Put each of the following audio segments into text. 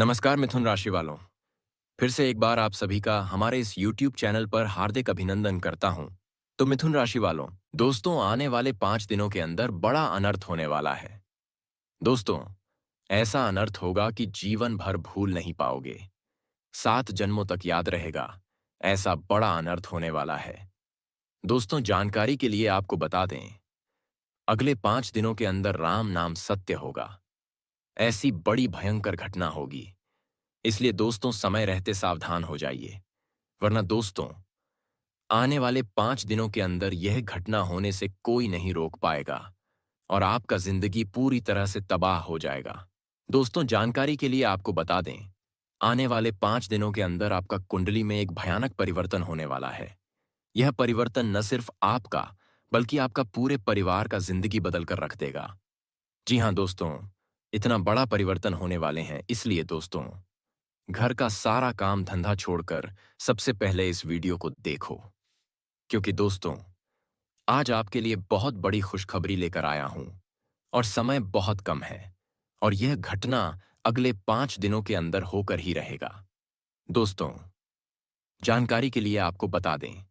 नमस्कार मिथुन राशि वालों। फिर से एक बार आप सभी का हमारे इस YouTube चैनल पर हार्दिक अभिनंदन करता हूं। तो मिथुन राशि वालों, दोस्तों आने वाले 5 दिनों के अंदर बड़ा अनर्थ होने वाला है। दोस्तों, ऐसा अनर्थ होगा कि जीवन भर भूल नहीं पाओगे। 7 जन्मों तक याद रहेगा। ऐसा बड़ा अनर्थ होने वाला है। दोस्तों, जानकारी के लिए आपको बता दें, अगले 5 दिनों के अंदर राम नाम सत्य होगा। ऐसी बड़ी भयंकर घटना होगी। इसलिए दोस्तों, समय रहते सावधान हो जाइए, वरना दोस्तों आने वाले 5 दिनों के अंदर यह घटना होने से कोई नहीं रोक पाएगा और आपका जिंदगी पूरी तरह से तबाह हो जाएगा। दोस्तों, जानकारी के लिए आपको बता दें, आने वाले 5 दिनों के अंदर आपका कुंडली में एक भयानक परिवर्तन होने वाला है। यह परिवर्तन न सिर्फ आपका बल्कि आपका पूरे परिवार का जिंदगी बदल कर रख देगा। जी हाँ दोस्तों, इतना बड़ा परिवर्तन होने वाले हैं, इसलिए दोस्तों घर का सारा काम धंधा छोड़कर सबसे पहले इस वीडियो को देखो, क्योंकि दोस्तों आज आपके लिए बहुत बड़ी खुशखबरी लेकर आया हूं और समय बहुत कम है और यह घटना अगले 5 दिनों के अंदर होकर ही रहेगा। दोस्तों, जानकारी के लिए आपको बता दें,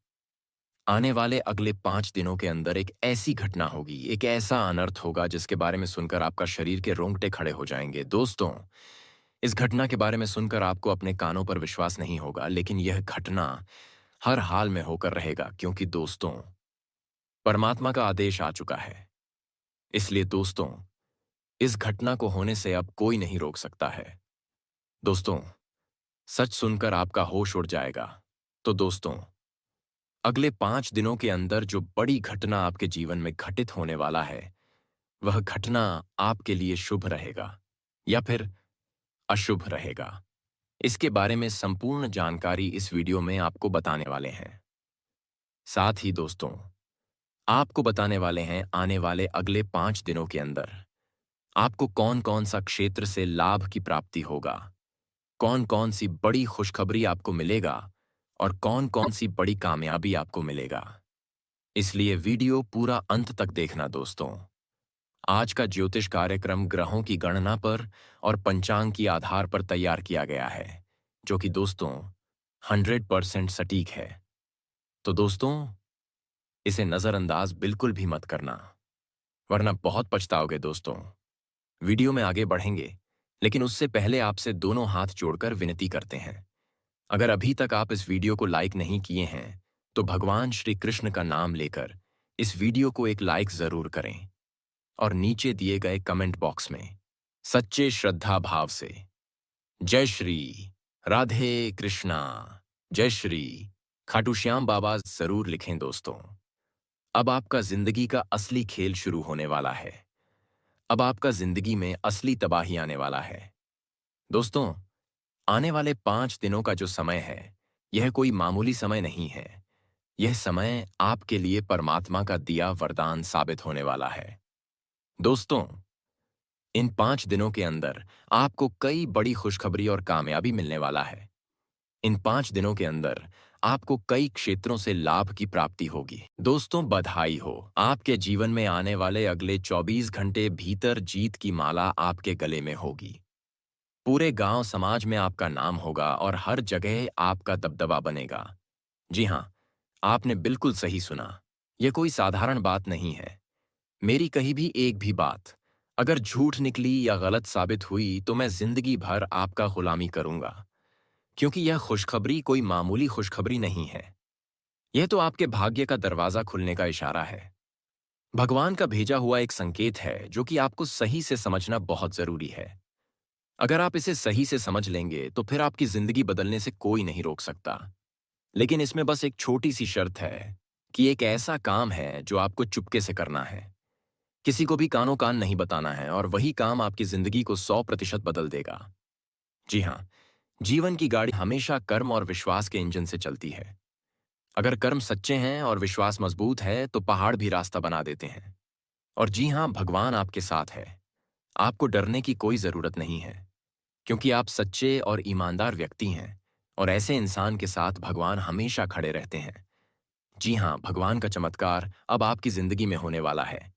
आने वाले अगले 5 दिनों के अंदर एक ऐसी घटना होगी, एक ऐसा अनर्थ होगा जिसके बारे में सुनकर आपका शरीर के रोंगटे खड़े हो जाएंगे। दोस्तों, इस घटना के बारे में सुनकर आपको अपने कानों पर विश्वास नहीं होगा, लेकिन यह घटना हर हाल में होकर रहेगा, क्योंकि दोस्तों परमात्मा का आदेश आ चुका है। इसलिए दोस्तों इस घटना को होने से अब कोई नहीं रोक सकता है। दोस्तों, सच सुनकर आपका होश उड़ जाएगा। तो दोस्तों, अगले 5 दिनों के अंदर जो बड़ी घटना आपके जीवन में घटित होने वाला है, वह घटना आपके लिए शुभ रहेगा या फिर अशुभ रहेगा। इसके बारे में संपूर्ण जानकारी इस वीडियो में आपको बताने वाले हैं। साथ ही दोस्तों, आपको बताने वाले हैं आने वाले अगले 5 दिनों के अंदर आपको कौन कौन सा क्षेत्र से लाभ की प्राप्ति होगा, कौन कौन सी बड़ी खुशखबरी आपको मिलेगा और कौन कौन सी बड़ी कामयाबी आपको मिलेगा। इसलिए वीडियो पूरा अंत तक देखना दोस्तों। आज का ज्योतिष कार्यक्रम ग्रहों की गणना पर और पंचांग की आधार पर तैयार किया गया है, जो कि दोस्तों 100% सटीक है। तो दोस्तों, इसे नजरअंदाज बिल्कुल भी मत करना, वरना बहुत पछताओगे दोस्तों। वीडियो में आगे बढ़ेंगे, लेकिन उससे पहले आपसे दोनों हाथ जोड़कर विनती करते हैं, अगर अभी तक आप इस वीडियो को लाइक नहीं किए हैं तो भगवान श्री कृष्ण का नाम लेकर इस वीडियो को एक लाइक जरूर करें और नीचे दिए गए कमेंट बॉक्स में सच्चे श्रद्धा भाव से जय श्री राधे कृष्णा, जय श्री खाटू श्याम बाबा जरूर लिखें दोस्तों। अब आपका जिंदगी का असली खेल शुरू होने वाला है। अब आपका जिंदगी में असली तबाही आने वाला है। दोस्तों, आने वाले 5 दिनों का जो समय है, यह कोई मामूली समय नहीं है। यह समय आपके लिए परमात्मा का दिया वरदान साबित होने वाला है। दोस्तों, इन 5 दिनों के अंदर आपको कई बड़ी खुशखबरी और कामयाबी मिलने वाला है। इन 5 दिनों के अंदर आपको कई क्षेत्रों से लाभ की प्राप्ति होगी। दोस्तों, बधाई हो, आपके जीवन में आने वाले अगले 24 घंटे भीतर जीत की माला आपके गले में होगी। पूरे गांव समाज में आपका नाम होगा और हर जगह आपका दबदबा बनेगा। जी हाँ, आपने बिल्कुल सही सुना। यह कोई साधारण बात नहीं है। मेरी कही भी एक भी बात अगर झूठ निकली या गलत साबित हुई तो मैं जिंदगी भर आपका गुलामी करूंगा, क्योंकि यह खुशखबरी कोई मामूली खुशखबरी नहीं है। यह तो आपके भाग्य का दरवाजा खुलने का इशारा है। भगवान का भेजा हुआ एक संकेत है जो कि आपको सही से समझना बहुत जरूरी है। अगर आप इसे सही से समझ लेंगे तो फिर आपकी जिंदगी बदलने से कोई नहीं रोक सकता। लेकिन इसमें बस एक छोटी सी शर्त है कि एक ऐसा काम है जो आपको चुपके से करना है। किसी को भी कानो कान नहीं बताना है और वही काम आपकी जिंदगी को 100% बदल देगा। जी हाँ, जीवन की गाड़ी हमेशा कर्म और विश्वास के इंजन से चलती है। अगर कर्म सच्चे हैं और विश्वास मजबूत है तो पहाड़ भी रास्ता बना देते हैं। और जी हाँ, भगवान आपके साथ है। आपको डरने की कोई जरूरत नहीं है, क्योंकि आप सच्चे और ईमानदार व्यक्ति हैं और ऐसे इंसान के साथ भगवान हमेशा खड़े रहते हैं। जी हाँ, भगवान का चमत्कार अब आपकी जिंदगी में होने वाला है।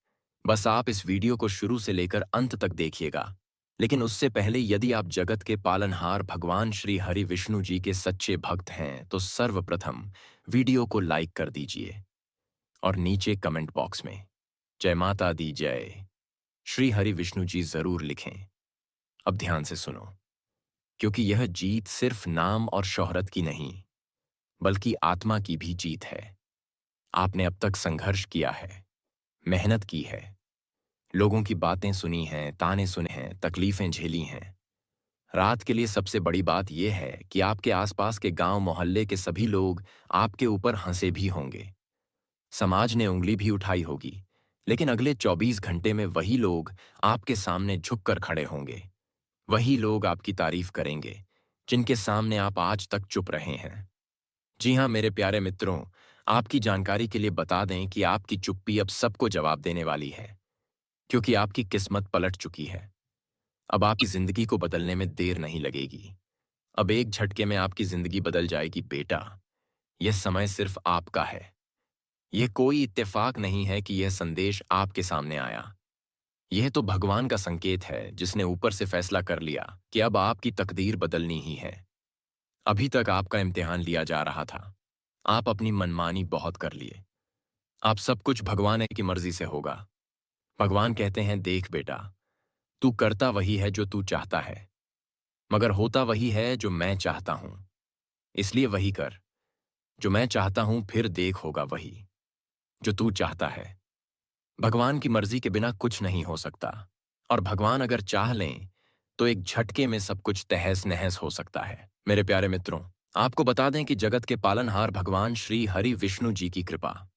बस आप इस वीडियो को शुरू से लेकर अंत तक देखिएगा। लेकिन उससे पहले यदि आप जगत के पालनहार भगवान श्री हरि विष्णु जी के सच्चे भक्त हैं तो सर्वप्रथम वीडियो को लाइक कर दीजिए और नीचे कमेंट बॉक्स में जय माता दी जय श्री हरि विष्णु जी जरूर लिखें। अब ध्यान से सुनो, क्योंकि यह जीत सिर्फ नाम और शोहरत की नहीं बल्कि आत्मा की भी जीत है। आपने अब तक संघर्ष किया है, मेहनत की है, लोगों की बातें सुनी हैं, ताने सुने हैं, तकलीफें झेली हैं। रात के लिए सबसे बड़ी बात यह है कि आपके आसपास के गांव मोहल्ले के सभी लोग आपके ऊपर हंसे भी होंगे, समाज ने उंगली भी उठाई होगी, लेकिन अगले 24 घंटे में वही लोग आपके सामने झुककर खड़े होंगे। वही लोग आपकी तारीफ करेंगे जिनके सामने आप आज तक चुप रहे हैं। जी हाँ मेरे प्यारे मित्रों, आपकी जानकारी के लिए बता दें कि आपकी चुप्पी अब सबको जवाब देने वाली है, क्योंकि आपकी किस्मत पलट चुकी है। अब आपकी जिंदगी को बदलने में देर नहीं लगेगी। अब एक झटके में आपकी जिंदगी बदल जाएगी बेटा। यह समय सिर्फ आपका है। यह कोई इत्तेफाक नहीं है कि यह संदेश आपके सामने आया। यह तो भगवान का संकेत है जिसने ऊपर से फैसला कर लिया कि अब आपकी तकदीर बदलनी ही है। अभी तक आपका इम्तिहान लिया जा रहा था। आप अपनी मनमानी बहुत कर लिए। आप सब कुछ भगवान की मर्जी से होगा। भगवान कहते हैं, देख बेटा, तू करता वही है जो तू चाहता है, मगर होता वही है जो मैं चाहता हूं। इसलिए वही कर जो मैं चाहता हूं, फिर देख होगा वही जो तू चाहता है। भगवान की मर्जी के बिना कुछ नहीं हो सकता, और भगवान अगर चाह लें तो एक झटके में सब कुछ तहस नहस हो सकता है। मेरे प्यारे मित्रों, आपको बता दें कि जगत के पालनहार भगवान श्री हरि विष्णु जी की कृपा,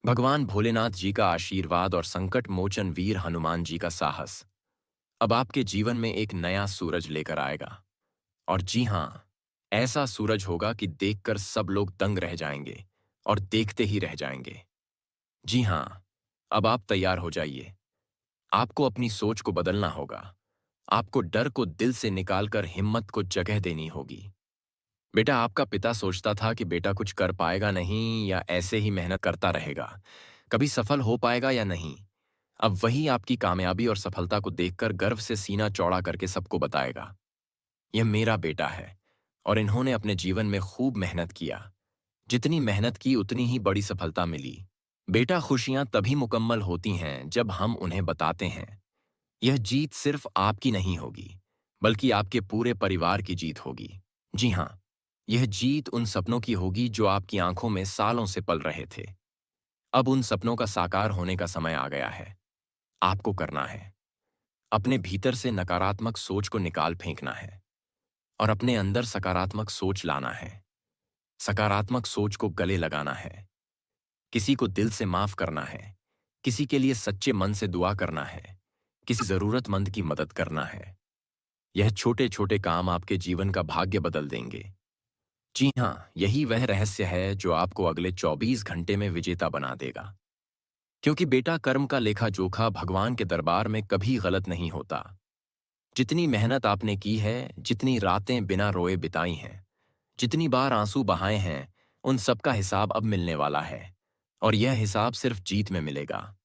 भगवान भोलेनाथ जी का आशीर्वाद और संकट मोचन वीर हनुमान जी का साहस अब आपके जीवन में एक नया सूरज लेकर आएगा। और जी हां, ऐसा सूरज होगा कि देखकर सब लोग दंग रह जाएंगे और देखते ही रह जाएंगे। जी हां, अब आप तैयार हो जाइए। आपको अपनी सोच को बदलना होगा। आपको डर को दिल से निकालकर हिम्मत को जगह देनी होगी। बेटा, आपका पिता सोचता था कि बेटा कुछ कर पाएगा नहीं या ऐसे ही मेहनत करता रहेगा, कभी सफल हो पाएगा या नहीं। अब वही आपकी कामयाबी और सफलता को देखकर गर्व से सीना चौड़ा करके सबको बताएगा, यह मेरा बेटा है और इन्होंने अपने जीवन में खूब मेहनत किया। जितनी मेहनत की उतनी ही बड़ी सफलता मिली। बेटा, खुशियां तभी मुकम्मल होती हैं जब हम उन्हें बताते हैं। यह जीत सिर्फ आपकी नहीं होगी, बल्कि आपके पूरे परिवार की जीत होगी। जी हां, यह जीत उन सपनों की होगी जो आपकी आंखों में सालों से पल रहे थे। अब उन सपनों का साकार होने का समय आ गया है। आपको करना है, अपने भीतर से नकारात्मक सोच को निकाल फेंकना है और अपने अंदर सकारात्मक सोच लाना है। सकारात्मक सोच को गले लगाना है, किसी को दिल से माफ करना है, किसी के लिए सच्चे मन से दुआ करना है, किसी जरूरतमंद की मदद करना है। यह छोटे छोटे काम आपके जीवन का भाग्य बदल देंगे। जी हाँ, यही वह रहस्य है जो आपको अगले 24 घंटे में विजेता बना देगा। क्योंकि बेटा, कर्म का लेखा जोखा भगवान के दरबार में कभी गलत नहीं होता। जितनी मेहनत आपने की है, जितनी रातें बिना रोए बिताई हैं, जितनी बार आंसू बहाए हैं, उन सब का हिसाब अब मिलने वाला है। और यह हिसाब सिर्फ जीत में मिलेगा।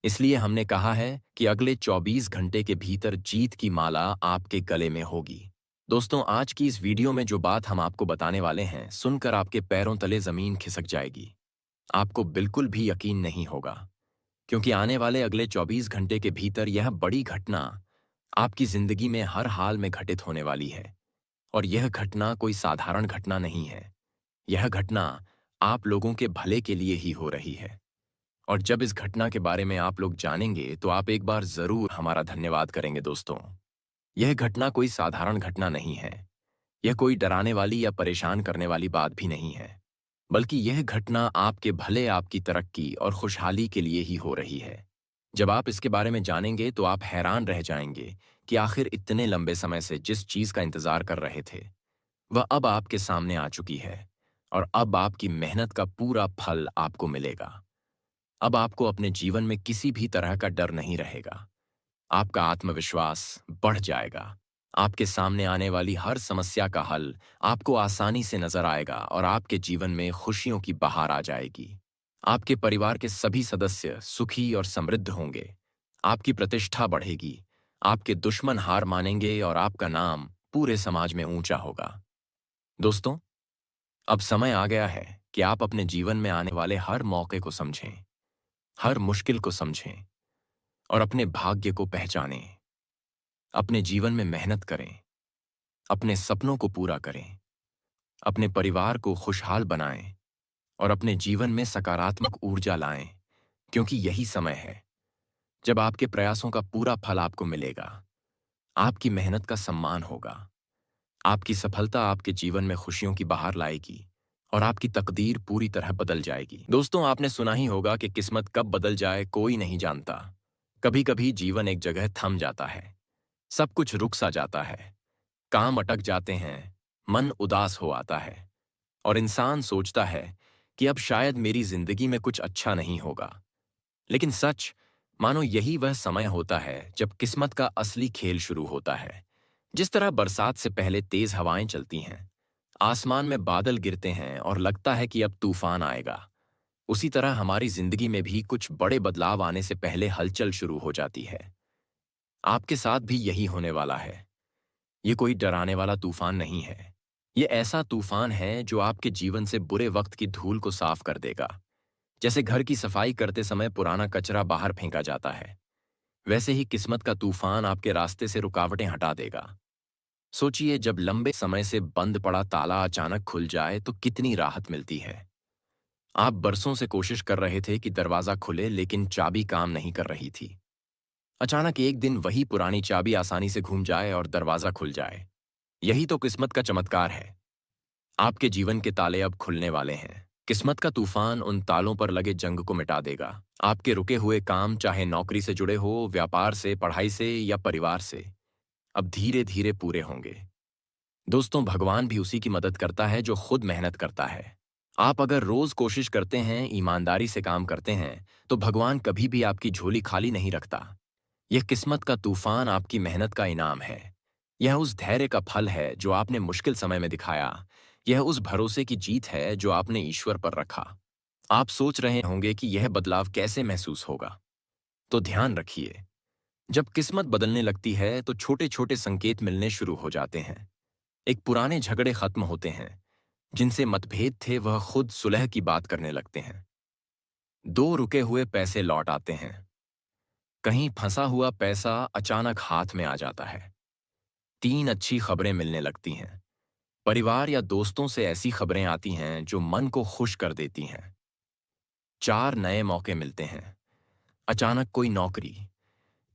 इसलिए हमने कहा है कि अगले 24 घंटे के भीतर जीत की माला आपके गले में होगी। दोस्तों, आज की इस वीडियो में जो बात हम आपको बताने वाले हैं, सुनकर आपके पैरों तले जमीन खिसक जाएगी। आपको बिल्कुल भी यकीन नहीं होगा, क्योंकि आने वाले अगले 24 घंटे के भीतर यह बड़ी घटना आपकी जिंदगी में हर हाल में घटित होने वाली है। और यह घटना कोई साधारण घटना नहीं है। यह घटना आप लोगों के भले के लिए ही हो रही है। और जब इस घटना के बारे में आप लोग जानेंगे तो आप एक बार जरूर हमारा धन्यवाद करेंगे। दोस्तों, यह घटना कोई साधारण घटना नहीं है। यह कोई डराने वाली या परेशान करने वाली बात भी नहीं है, बल्कि यह घटना आपके भले, आपकी तरक्की और खुशहाली के लिए ही हो रही है। जब आप इसके बारे में जानेंगे तो आप हैरान रह जाएंगे कि आखिर इतने लंबे समय से जिस चीज का इंतजार कर रहे थे, वह अब आपके सामने आ चुकी है। और अब आपकी मेहनत का पूरा फल आपको मिलेगा। अब आपको अपने जीवन में किसी भी तरह का डर नहीं रहेगा। आपका आत्मविश्वास बढ़ जाएगा। आपके सामने आने वाली हर समस्या का हल आपको आसानी से नजर आएगा और आपके जीवन में खुशियों की बहार आ जाएगी। आपके परिवार के सभी सदस्य सुखी और समृद्ध होंगे। आपकी प्रतिष्ठा बढ़ेगी। आपके दुश्मन हार मानेंगे और आपका नाम पूरे समाज में ऊंचा होगा। दोस्तों, अब समय आ गया है कि आप अपने जीवन में आने वाले हर मौके को समझें, हर मुश्किल को समझें और अपने भाग्य को पहचानें। अपने जीवन में मेहनत करें, अपने सपनों को पूरा करें, अपने परिवार को खुशहाल बनाएं और अपने जीवन में सकारात्मक ऊर्जा लाएं, क्योंकि यही समय है जब आपके प्रयासों का पूरा फल आपको मिलेगा। आपकी मेहनत का सम्मान होगा। आपकी सफलता आपके जीवन में खुशियों की बहार लाएगी और आपकी तकदीर पूरी तरह बदल जाएगी। दोस्तों, आपने सुना ही होगा कि किस्मत कब बदल जाए कोई नहीं जानता। कभी कभी जीवन एक जगह थम जाता है, सब कुछ रुक सा जाता है, काम अटक जाते हैं, मन उदास हो आता है और इंसान सोचता है कि अब शायद मेरी जिंदगी में कुछ अच्छा नहीं होगा। लेकिन सच मानो यही वह समय होता है जब किस्मत का असली खेल शुरू होता है। जिस तरह बरसात से पहले तेज हवाएं चलती हैं, आसमान में बादल गिरते हैं और लगता है कि अब तूफान आएगा, उसी तरह हमारी जिंदगी में भी कुछ बड़े बदलाव आने से पहले हलचल शुरू हो जाती है। आपके साथ भी यही होने वाला है। ये कोई डराने वाला तूफान नहीं है। ये ऐसा तूफान है जो आपके जीवन से बुरे वक्त की धूल को साफ कर देगा। जैसे घर की सफाई करते समय पुराना कचरा बाहर फेंका जाता है, वैसे ही किस्मत का तूफान आपके रास्ते से रुकावटें हटा देगा। सोचिए, जब लंबे समय से बंद पड़ा ताला अचानक खुल जाए तो कितनी राहत मिलती है। आप बरसों से कोशिश कर रहे थे कि दरवाजा खुले, लेकिन चाबी काम नहीं कर रही थी। अचानक एक दिन वही पुरानी चाबी आसानी से घूम जाए और दरवाजा खुल जाए। यही तो किस्मत का चमत्कार है। आपके जीवन के ताले अब खुलने वाले हैं। किस्मत का तूफान उन तालों पर लगे जंग को मिटा देगा। आपके रुके हुए काम, चाहे नौकरी से जुड़े हो, व्यापार से, पढ़ाई से या परिवार से, अब धीरे धीरे पूरे होंगे। दोस्तों, भगवान भी उसी की मदद करता है जो खुद मेहनत करता है। आप अगर रोज कोशिश करते हैं, ईमानदारी से काम करते हैं, तो भगवान कभी भी आपकी झोली खाली नहीं रखता। यह किस्मत का तूफान आपकी मेहनत का इनाम है। यह उस धैर्य का फल है जो आपने मुश्किल समय में दिखाया। यह उस भरोसे की जीत है जो आपने ईश्वर पर रखा। आप सोच रहे होंगे कि यह बदलाव कैसे महसूस होगा। तो ध्यान रखिए, जब किस्मत बदलने लगती है तो छोटे छोटे संकेत मिलने शुरू हो जाते हैं। एक पुराने झगड़े खत्म होते हैं, जिनसे मतभेद थे वह खुद सुलह की बात करने लगते हैं। दो रुके हुए पैसे लौट आते हैं। कहीं फंसा हुआ पैसा अचानक हाथ में आ जाता है। तीन अच्छी खबरें मिलने लगती हैं। परिवार या दोस्तों से ऐसी खबरें आती हैं जो मन को खुश कर देती हैं। चार नए मौके मिलते हैं। अचानक कोई नौकरी,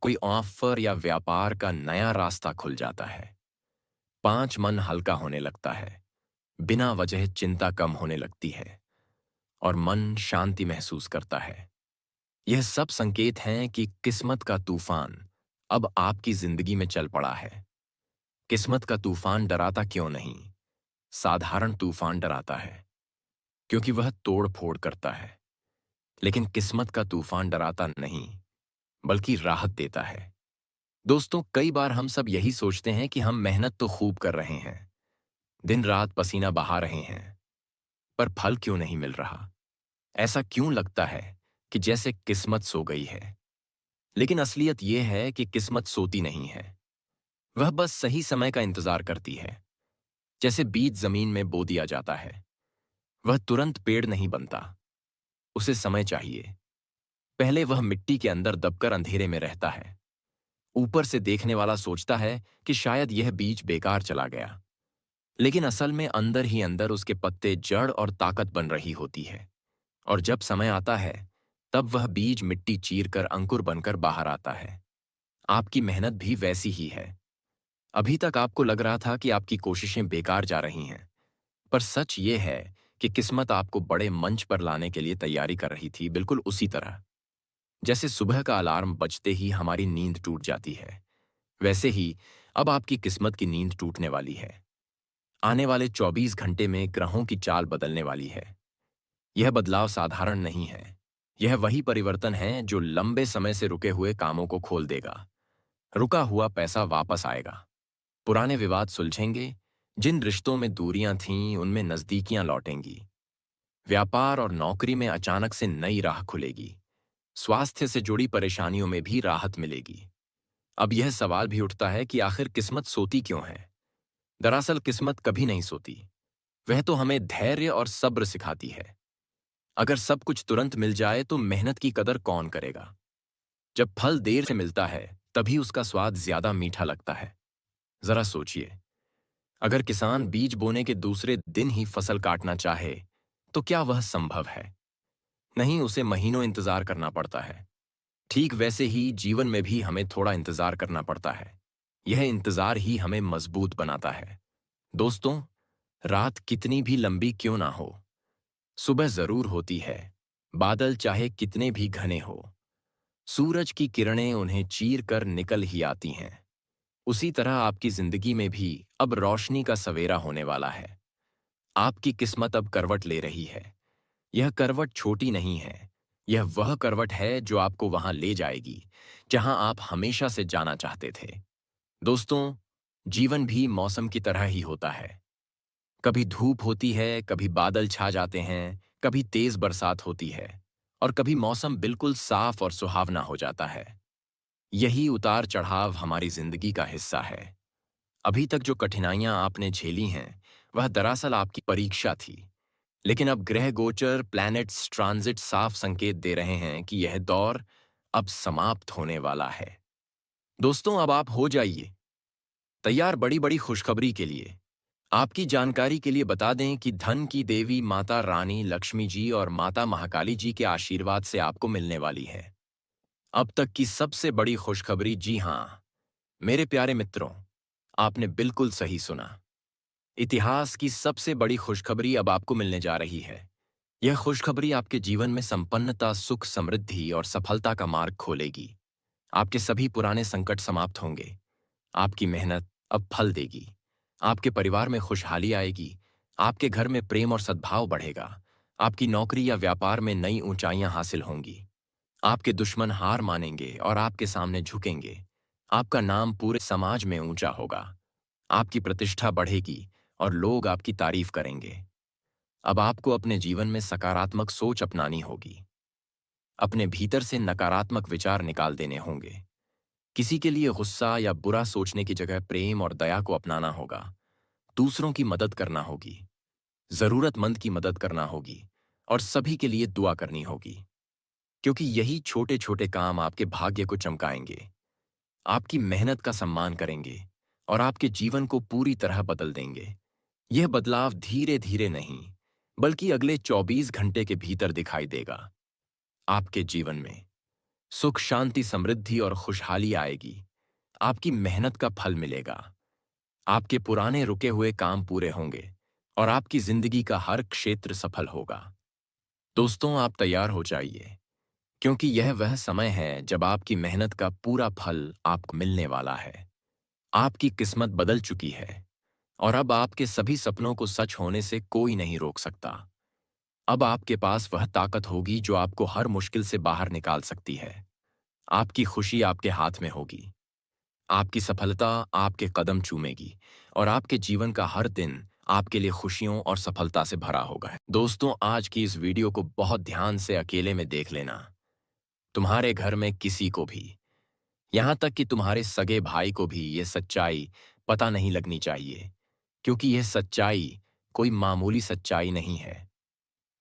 कोई ऑफर या व्यापार का नया रास्ता खुल जाता है। पांच, मन हल्का होने लगता है। बिना वजह चिंता कम होने लगती है और मन शांति महसूस करता है। यह सब संकेत हैं कि किस्मत का तूफान अब आपकी जिंदगी में चल पड़ा है। किस्मत का तूफान डराता क्यों नहीं? साधारण तूफान डराता है क्योंकि वह तोड़ फोड़ करता है। लेकिन किस्मत का तूफान डराता नहीं, बल्कि राहत देता है। दोस्तों, कई बार हम सब यही सोचते हैं कि हम मेहनत तो खूब कर रहे हैं, दिन रात पसीना बहा रहे हैं, पर फल क्यों नहीं मिल रहा? ऐसा क्यों लगता है कि जैसे किस्मत सो गई है? लेकिन असलियत यह है कि किस्मत सोती नहीं है। वह बस सही समय का इंतजार करती है। जैसे बीज जमीन में बो दिया जाता है, वह तुरंत पेड़ नहीं बनता, उसे समय चाहिए। पहले वह मिट्टी के अंदर दबकर अंधेरे में रहता है। ऊपर से देखने वाला सोचता है कि शायद यह बीज बेकार चला गया, लेकिन असल में अंदर ही अंदर उसके पत्ते जड़ और ताकत बन रही होती है। और जब समय आता है, तब वह बीज मिट्टी चीर कर अंकुर बनकर बाहर आता है। आपकी मेहनत भी वैसी ही है। अभी तक आपको लग रहा था कि आपकी कोशिशें बेकार जा रही हैं, पर सच ये है कि किस्मत आपको बड़े मंच पर लाने के लिए तैयारी कर रही थी, बिल्कुल उसी तरह जैसे सुबह का अलार्म बजते ही हमारी नींद टूट जाती है, वैसे ही अब आपकी किस्मत की नींद टूटने वाली है। आने वाले 24 घंटे में ग्रहों की चाल बदलने वाली है। यह बदलाव साधारण नहीं है। यह वही परिवर्तन है जो लंबे समय से रुके हुए कामों को खोल देगा। रुका हुआ पैसा वापस आएगा, पुराने विवाद सुलझेंगे, जिन रिश्तों में दूरियां थीं उनमें नजदीकियां लौटेंगी। व्यापार और नौकरी में अचानक से नई राह खुलेगी। स्वास्थ्य से जुड़ी परेशानियों में भी राहत मिलेगी। अब यह सवाल भी उठता है कि आखिर किस्मत सोती क्यों है। दरअसल किस्मत कभी नहीं सोती। वह तो हमें धैर्य और सब्र सिखाती है। अगर सब कुछ तुरंत मिल जाए तो मेहनत की कदर कौन करेगा। जब फल देर से मिलता है तभी उसका स्वाद ज्यादा मीठा लगता है। जरा सोचिए, अगर किसान बीज बोने के दूसरे दिन ही फसल काटना चाहे तो क्या वह संभव है? नहीं, उसे महीनों इंतजार करना पड़ता है। ठीक वैसे ही जीवन में भी हमें थोड़ा इंतजार करना पड़ता है। यह इंतजार ही हमें मजबूत बनाता है। दोस्तों, रात कितनी भी लंबी क्यों ना हो, सुबह जरूर होती है। बादल चाहे कितने भी घने हो, सूरज की किरणें उन्हें चीर कर निकल ही आती हैं। उसी तरह आपकी जिंदगी में भी अब रोशनी का सवेरा होने वाला है। आपकी किस्मत अब करवट ले रही है। यह करवट छोटी नहीं है। यह वह करवट है जो आपको वहां ले जाएगी जहां आप हमेशा से जाना चाहते थे। दोस्तों, जीवन भी मौसम की तरह ही होता है। कभी धूप होती है, कभी बादल छा जाते हैं, कभी तेज बरसात होती है और कभी मौसम बिल्कुल साफ और सुहावना हो जाता है। यही उतार चढ़ाव हमारी जिंदगी का हिस्सा है। अभी तक जो कठिनाइयां आपने झेली हैं वह दरअसल आपकी परीक्षा थी। लेकिन अब ग्रह गोचर, प्लैनेट्स ट्रांजिट साफ संकेत दे रहे हैं कि यह दौर अब समाप्त होने वाला है। दोस्तों, अब आप हो जाइए तैयार बड़ी बड़ी खुशखबरी के लिए। आपकी जानकारी के लिए बता दें कि धन की देवी माता रानी लक्ष्मी जी और माता महाकाली जी के आशीर्वाद से आपको मिलने वाली है अब तक की सबसे बड़ी खुशखबरी। जी हाँ मेरे प्यारे मित्रों, आपने बिल्कुल सही सुना। इतिहास की सबसे बड़ी खुशखबरी अब आपको मिलने जा रही है। यह खुशखबरी आपके जीवन में संपन्नता, सुख, समृद्धि और सफलता का मार्ग खोलेगी। आपके सभी पुराने संकट समाप्त होंगे। आपकी मेहनत अब फल देगी। आपके परिवार में खुशहाली आएगी। आपके घर में प्रेम और सद्भाव बढ़ेगा। आपकी नौकरी या व्यापार में नई ऊंचाइयां हासिल होंगी। आपके दुश्मन हार मानेंगे और आपके सामने झुकेंगे। आपका नाम पूरे समाज में ऊंचा होगा। आपकी प्रतिष्ठा बढ़ेगी और लोग आपकी तारीफ करेंगे। अब आपको अपने जीवन में सकारात्मक सोच अपनानी होगी। अपने भीतर से नकारात्मक विचार निकाल देने होंगे। किसी के लिए गुस्सा या बुरा सोचने की जगह प्रेम और दया को अपनाना होगा। दूसरों की मदद करना होगी, जरूरतमंद की मदद करना होगी और सभी के लिए दुआ करनी होगी, क्योंकि यही छोटे छोटे काम आपके भाग्य को चमकाएंगे, आपकी मेहनत का सम्मान करेंगे और आपके जीवन को पूरी तरह बदल देंगे। यह बदलाव धीरे धीरे नहीं, बल्कि अगले 24 घंटे के भीतर दिखाई देगा। आपके जीवन में सुख, शांति, समृद्धि और खुशहाली आएगी। आपकी मेहनत का फल मिलेगा। आपके पुराने रुके हुए काम पूरे होंगे और आपकी जिंदगी का हर क्षेत्र सफल होगा। दोस्तों, आप तैयार हो जाइए, क्योंकि यह वह समय है जब आपकी मेहनत का पूरा फल आपको मिलने वाला है। आपकी किस्मत बदल चुकी है और अब आपके सभी सपनों को सच होने से कोई नहीं रोक सकता। अब आपके पास वह ताकत होगी जो आपको हर मुश्किल से बाहर निकाल सकती है। आपकी खुशी आपके हाथ में होगी। आपकी सफलता आपके कदम चूमेगी और आपके जीवन का हर दिन आपके लिए खुशियों और सफलता से भरा होगा। दोस्तों, आज की इस वीडियो को बहुत ध्यान से अकेले में देख लेना। तुम्हारे घर में किसी को भी, यहां तक कि तुम्हारे सगे भाई को भी यह सच्चाई पता नहीं लगनी चाहिए, क्योंकि यह सच्चाई कोई मामूली सच्चाई नहीं है।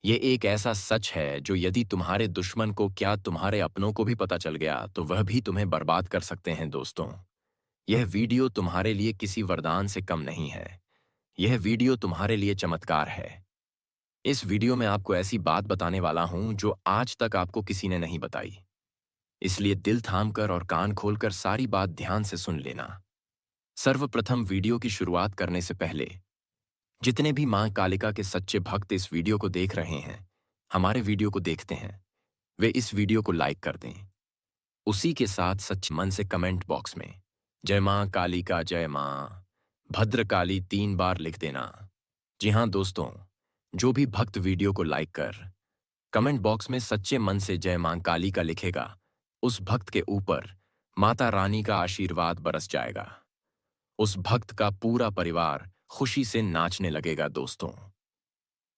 ये एक ऐसा सच है जो यदि तुम्हारे दुश्मन को, क्या तुम्हारे अपनों को भी पता चल गया तो वह भी तुम्हें बर्बाद कर सकते हैं। दोस्तों, यह वीडियो तुम्हारे लिए किसी वरदान से कम नहीं है। यह वीडियो तुम्हारे लिए चमत्कार है। इस वीडियो में आपको ऐसी बात बताने वाला हूं जो आज तक आपको किसी ने नहीं बताई। इसलिए दिल थामकर और कान खोलकर सारी बात ध्यान से सुन लेना। सर्वप्रथम, वीडियो की शुरुआत करने से पहले जितने भी मां कालिका के सच्चे भक्त इस वीडियो को देख रहे हैं, हमारे वीडियो को देखते हैं, वे इस वीडियो को लाइक कर दें। उसी के साथ सच्चे मन से कमेंट बॉक्स में जय मां कालिका, जय मां भद्रकाली 3 बार लिख देना। जी हाँ दोस्तों, जो भी भक्त वीडियो को लाइक कर कमेंट बॉक्स में सच्चे मन से जय मां कालिका लिखेगा, उस भक्त के ऊपर माता रानी का आशीर्वाद बरस जाएगा। उस भक्त का पूरा परिवार खुशी से नाचने लगेगा। दोस्तों,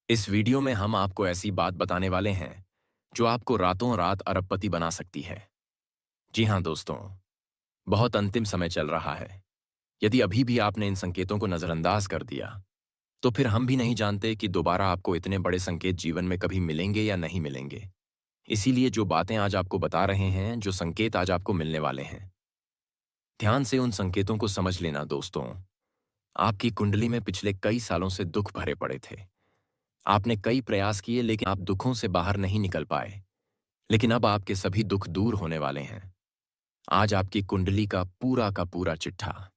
इस वीडियो में हम आपको ऐसी बात बताने वाले हैं जो आपको रातों रात अरबपति बना सकती है। जी हाँ दोस्तों, बहुत अंतिम समय चल रहा है। यदि अभी भी आपने इन संकेतों को नजरअंदाज कर दिया, तो फिर हम भी नहीं जानते कि दोबारा आपको इतने बड़े संकेत जीवन में कभी मिलेंगे या नहीं मिलेंगे। इसीलिए जो बातें आज आपको बता रहे हैं, जो संकेत आज आपको मिलने वाले हैं, ध्यान से उन संकेतों को समझ लेना दोस्तों। आपकी कुंडली में पिछले कई सालों से दुख भरे पड़े थे। आपने कई प्रयास किए लेकिन आप दुखों से बाहर नहीं निकल पाए। लेकिन अब आपके सभी दुख दूर होने वाले हैं। आज आपकी कुंडली का पूरा चिट्ठा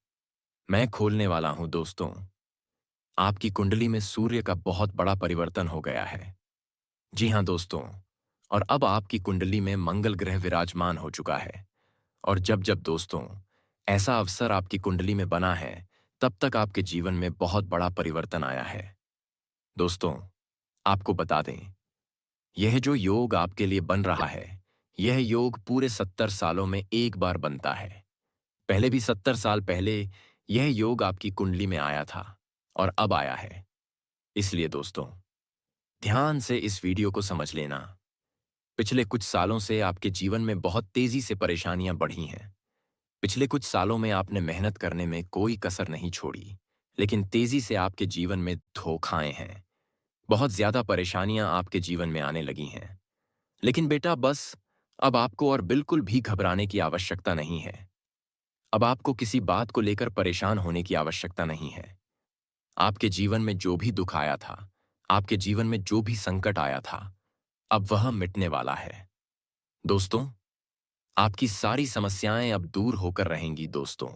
मैं खोलने वाला हूं दोस्तों। आपकी कुंडली में सूर्य का बहुत बड़ा परिवर्तन हो गया है। जी हां दोस्तों, और अब आपकी कुंडली में मंगल ग्रह विराजमान हो चुका है। और जब जब दोस्तों ऐसा अवसर आपकी कुंडली में बना है, तब तक आपके जीवन में बहुत बड़ा परिवर्तन आया है। दोस्तों, आपको बता दें, यह जो योग आपके लिए बन रहा है, यह योग पूरे 70 सालों में एक बार बनता है। पहले भी 70 साल पहले यह योग आपकी कुंडली में आया था और अब आया है। इसलिए दोस्तों, ध्यान से इस वीडियो को समझ लेना। पिछले कुछ सालों से आपके जीवन में बहुत तेजी से परेशानियां बढ़ी हैं। पिछले कुछ सालों में आपने मेहनत करने में कोई कसर नहीं छोड़ी, लेकिन तेजी से आपके जीवन में धोखाएं हैं। बहुत ज्यादा परेशानियां आपके जीवन में आने लगी हैं। लेकिन बेटा, बस अब आपको और बिल्कुल भी घबराने की आवश्यकता नहीं है। अब आपको किसी बात को लेकर परेशान होने की आवश्यकता नहीं है। आपके जीवन में जो भी दुख आया था, आपके जीवन में जो भी संकट आया था, अब वह मिटने वाला है। दोस्तों, आपकी सारी समस्याएं अब दूर होकर रहेंगी दोस्तों।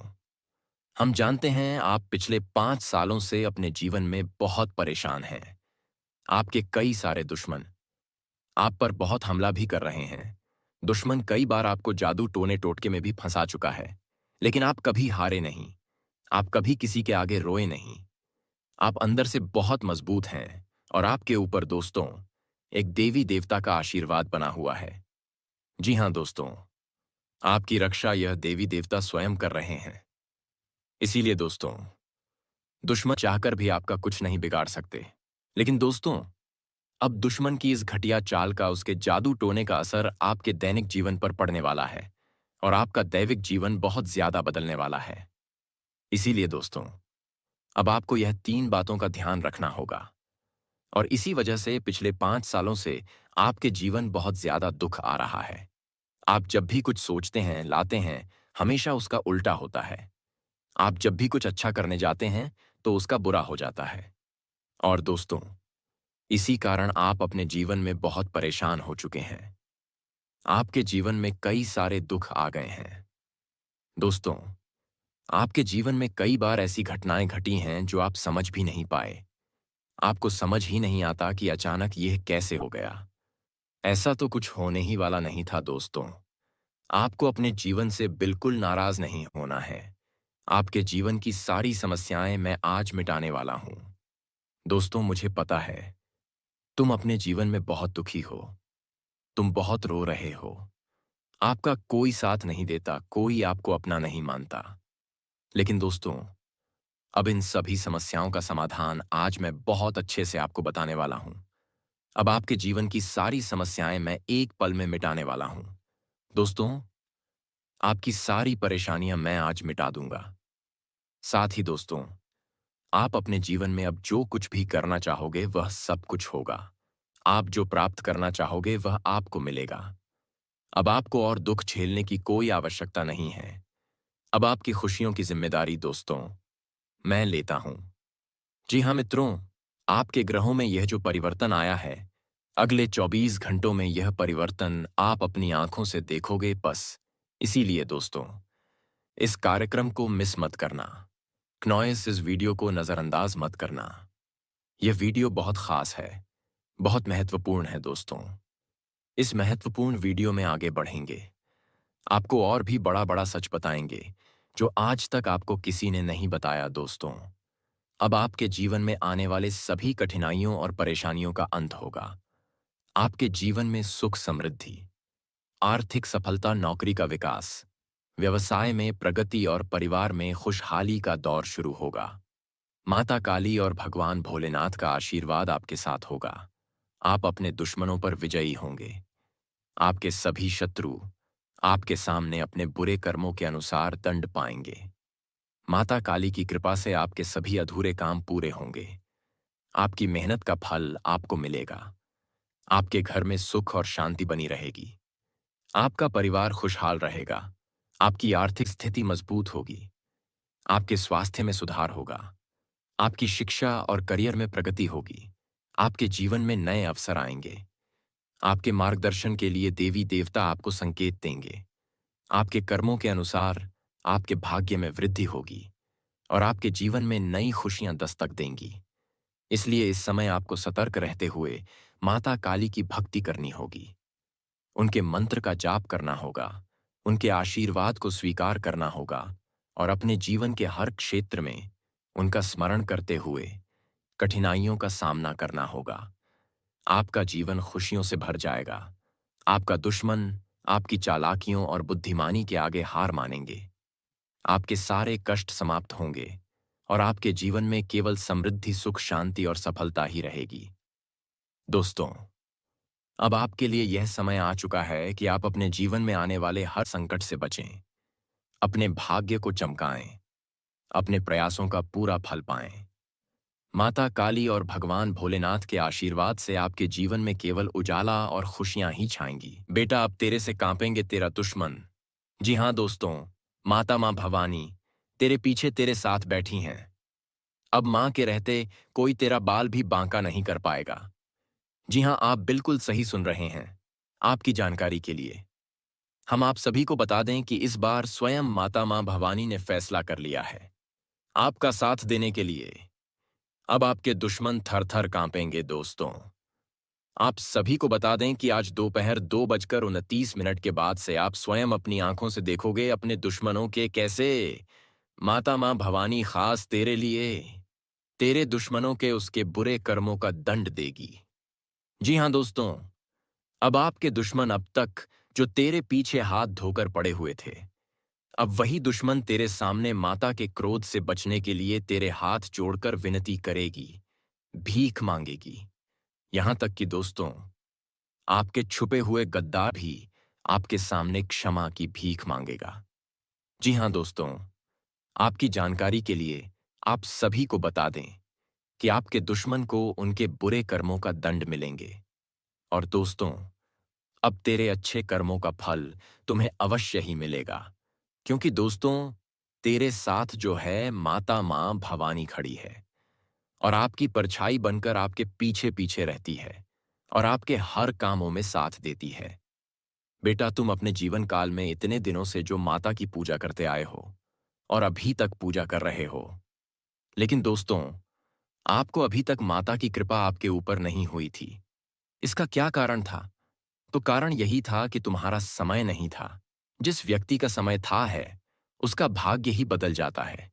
हम जानते हैं आप पिछले 5 सालों से अपने जीवन में बहुत परेशान हैं। आपके कई सारे दुश्मन आप पर बहुत हमला भी कर रहे हैं। दुश्मन कई बार आपको जादू टोने टोटके में भी फंसा चुका है, लेकिन आप कभी हारे नहीं। आप कभी किसी के आगे रोए नहीं। आप अंदर से बहुत मजबूत हैं और आपके ऊपर दोस्तों एक देवी देवता का आशीर्वाद बना हुआ है। जी हां दोस्तों, आपकी रक्षा यह देवी देवता स्वयं कर रहे हैं। इसीलिए दोस्तों, दुश्मन चाहकर भी आपका कुछ नहीं बिगाड़ सकते। लेकिन दोस्तों, अब दुश्मन की इस घटिया चाल का, उसके जादू टोने का असर आपके दैनिक जीवन पर पड़ने वाला है और आपका दैविक जीवन बहुत ज्यादा बदलने वाला है। इसीलिए दोस्तों, अब आपको यह 3 बातों का ध्यान रखना होगा। और इसी वजह से पिछले 5 सालों से आपके जीवन बहुत ज्यादा दुख आ रहा है। आप जब भी कुछ सोचते हैं, लाते हैं, हमेशा उसका उल्टा होता है। आप जब भी कुछ अच्छा करने जाते हैं, तो उसका बुरा हो जाता है। और दोस्तों, इसी कारण आप अपने जीवन में बहुत परेशान हो चुके हैं। आपके जीवन में कई सारे दुख आ गए हैं। दोस्तों, आपके जीवन में कई बार ऐसी घटनाएं घटी हैं जो आप समझ भी नहीं पाए। आपको समझ ही नहीं आता कि अचानक यह कैसे हो गया। ऐसा तो कुछ होने ही वाला नहीं था दोस्तों। आपको अपने जीवन से बिल्कुल नाराज नहीं होना है। आपके जीवन की सारी समस्याएं मैं आज मिटाने वाला हूं। दोस्तों, मुझे पता है तुम अपने जीवन में बहुत दुखी हो। तुम बहुत रो रहे हो। आपका कोई साथ नहीं देता, कोई आपको अपना नहीं मानता। लेकिन दोस्तों, अब इन सभी समस्याओं का समाधान आज मैं बहुत अच्छे से आपको बताने वाला हूं। अब आपके जीवन की सारी समस्याएं मैं एक पल में मिटाने वाला हूं। दोस्तों, आपकी सारी परेशानियां मैं आज मिटा दूंगा। साथ ही दोस्तों, आप अपने जीवन में अब जो कुछ भी करना चाहोगे वह सब कुछ होगा। आप जो प्राप्त करना चाहोगे वह आपको मिलेगा। अब आपको और दुख झेलने की कोई आवश्यकता नहीं है। अब आपकी खुशियों की जिम्मेदारी दोस्तों मैं लेता हूं। जी हां मित्रों, आपके ग्रहों में यह जो परिवर्तन आया है, अगले 24 घंटों में यह परिवर्तन आप अपनी आंखों से देखोगे बस। इसीलिए दोस्तों, इस कार्यक्रम को मिस मत करना। क्नॉयस, इस वीडियो को नजरअंदाज मत करना। यह वीडियो बहुत खास है, बहुत महत्वपूर्ण है दोस्तों। इस महत्वपूर्ण वीडियो में आगे बढ़ेंगे, आपको और भी बड़ा बड़ा सच बताएंगे जो आज तक आपको किसी ने नहीं बताया दोस्तों। अब आपके जीवन में आने वाले सभी कठिनाइयों और परेशानियों का अंत होगा। आपके जीवन में सुख समृद्धि, आर्थिक सफलता, नौकरी का विकास, व्यवसाय में प्रगति और परिवार में खुशहाली का दौर शुरू होगा। माता काली और भगवान भोलेनाथ का आशीर्वाद आपके साथ होगा। आप अपने दुश्मनों पर विजयी होंगे। आपके सभी शत्रु आपके सामने अपने बुरे कर्मों के अनुसार दंड पाएंगे। माता काली की कृपा से आपके सभी अधूरे काम पूरे होंगे। आपकी मेहनत का फल आपको मिलेगा। आपके घर में सुख और शांति बनी रहेगी। आपका परिवार खुशहाल रहेगा। आपकी आर्थिक स्थिति मजबूत होगी। आपके स्वास्थ्य में सुधार होगा। आपकी शिक्षा और करियर में प्रगति होगी। आपके जीवन में नए अवसर आएंगे। आपके मार्गदर्शन के लिए देवी देवता आपको संकेत देंगे। आपके कर्मों के अनुसार आपके भाग्य में वृद्धि होगी और आपके जीवन में नई खुशियां दस्तक देंगी। इसलिए इस समय आपको सतर्क रहते हुए माता काली की भक्ति करनी होगी। उनके मंत्र का जाप करना होगा। उनके आशीर्वाद को स्वीकार करना होगा और अपने जीवन के हर क्षेत्र में उनका स्मरण करते हुए कठिनाइयों का सामना करना होगा। आपका जीवन खुशियों से भर जाएगा। आपका दुश्मन आपकी चालाकियों और बुद्धिमानी के आगे हार मानेंगे। आपके सारे कष्ट समाप्त होंगे और आपके जीवन में केवल समृद्धि, सुख, शांति और सफलता ही रहेगी। दोस्तों, अब आपके लिए यह समय आ चुका है कि आप अपने जीवन में आने वाले हर संकट से बचें, अपने भाग्य को चमकाएं, अपने प्रयासों का पूरा फल पाएं। माता काली और भगवान भोलेनाथ के आशीर्वाद से आपके जीवन में केवल उजाला और खुशियां ही छाएंगी। बेटा, अब तेरे से कांपेंगे तेरा दुश्मन। जी हाँ दोस्तों, माता माँ भवानी तेरे पीछे तेरे साथ बैठी हैं। अब माँ के रहते कोई तेरा बाल भी बांका नहीं कर पाएगा। जी हाँ, आप बिल्कुल सही सुन रहे हैं। आपकी जानकारी के लिए हम आप सभी को बता दें कि इस बार स्वयं माता माँ भवानी ने फैसला कर लिया है आपका साथ देने के लिए। अब आपके दुश्मन थर थर कांपेंगे। दोस्तों, आप सभी को बता दें कि आज दोपहर 2:29 के बाद से आप स्वयं अपनी आंखों से देखोगे अपने दुश्मनों के कैसे माता माँ भवानी खास तेरे लिए, तेरे दुश्मनों के उसके बुरे कर्मों का दंड देगी। जी हाँ दोस्तों, अब आपके दुश्मन अब तक जो तेरे पीछे हाथ धोकर पड़े हुए थे, अब वही दुश्मन तेरे सामने माता के क्रोध से बचने के लिए तेरे हाथ जोड़कर विनती करेगी, भीख मांगेगी। यहां तक कि दोस्तों, आपके छुपे हुए गद्दार भी आपके सामने क्षमा की भीख मांगेगा। जी हां दोस्तों, आपकी जानकारी के लिए आप सभी को बता दें कि आपके दुश्मन को उनके बुरे कर्मों का दंड मिलेंगे। और दोस्तों, अब तेरे अच्छे कर्मों का फल तुम्हें अवश्य ही मिलेगा, क्योंकि दोस्तों, तेरे साथ जो है माता मां भवानी खड़ी है और आपकी परछाई बनकर आपके पीछे पीछे रहती है और आपके हर कामों में साथ देती है। बेटा, तुम अपने जीवन काल में इतने दिनों से जो माता की पूजा करते आए हो और अभी तक पूजा कर रहे हो, लेकिन दोस्तों, आपको अभी तक माता की कृपा आपके ऊपर नहीं हुई थी। इसका क्या कारण था? तो कारण यही था कि तुम्हारा समय नहीं था। जिस व्यक्ति का समय था है, उसका भाग्य ही बदल जाता है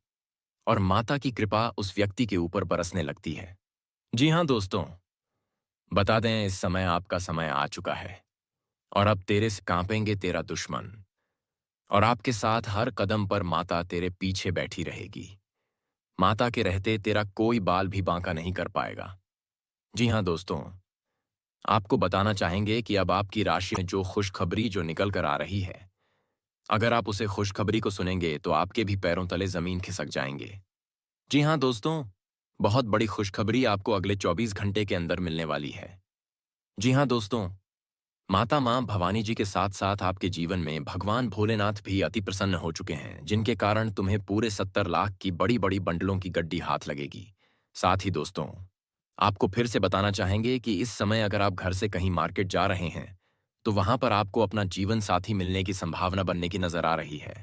और माता की कृपा उस व्यक्ति के ऊपर बरसने लगती है। जी हाँ दोस्तों, बता दें, इस समय आपका समय आ चुका है और अब तेरे से कांपेंगे तेरा दुश्मन और आपके साथ हर कदम पर माता तेरे पीछे बैठी रहेगी। माता के रहते तेरा कोई बाल भी बांका नहीं कर पाएगा। जी हाँ दोस्तों, आपको बताना चाहेंगे कि अब आपकी राशि में जो खुशखबरी जो निकल कर आ रही है, अगर आप उसे खुशखबरी को सुनेंगे तो आपके भी पैरों तले जमीन खिसक जाएंगे। जी हाँ दोस्तों, बहुत बड़ी खुशखबरी आपको अगले 24 घंटे के अंदर मिलने वाली है। जी हाँ दोस्तों, माता मां भवानी जी के साथ साथ आपके जीवन में भगवान भोलेनाथ भी अति प्रसन्न हो चुके हैं, जिनके कारण तुम्हें पूरे 70 लाख की बड़ी बड़ी बंडलों की गड्डी हाथ लगेगी। साथ ही दोस्तों, आपको फिर से बताना चाहेंगे कि इस समय अगर आप घर से कहीं मार्केट जा रहे हैं तो वहां पर आपको अपना जीवन साथी मिलने की संभावना बनने की नजर आ रही है।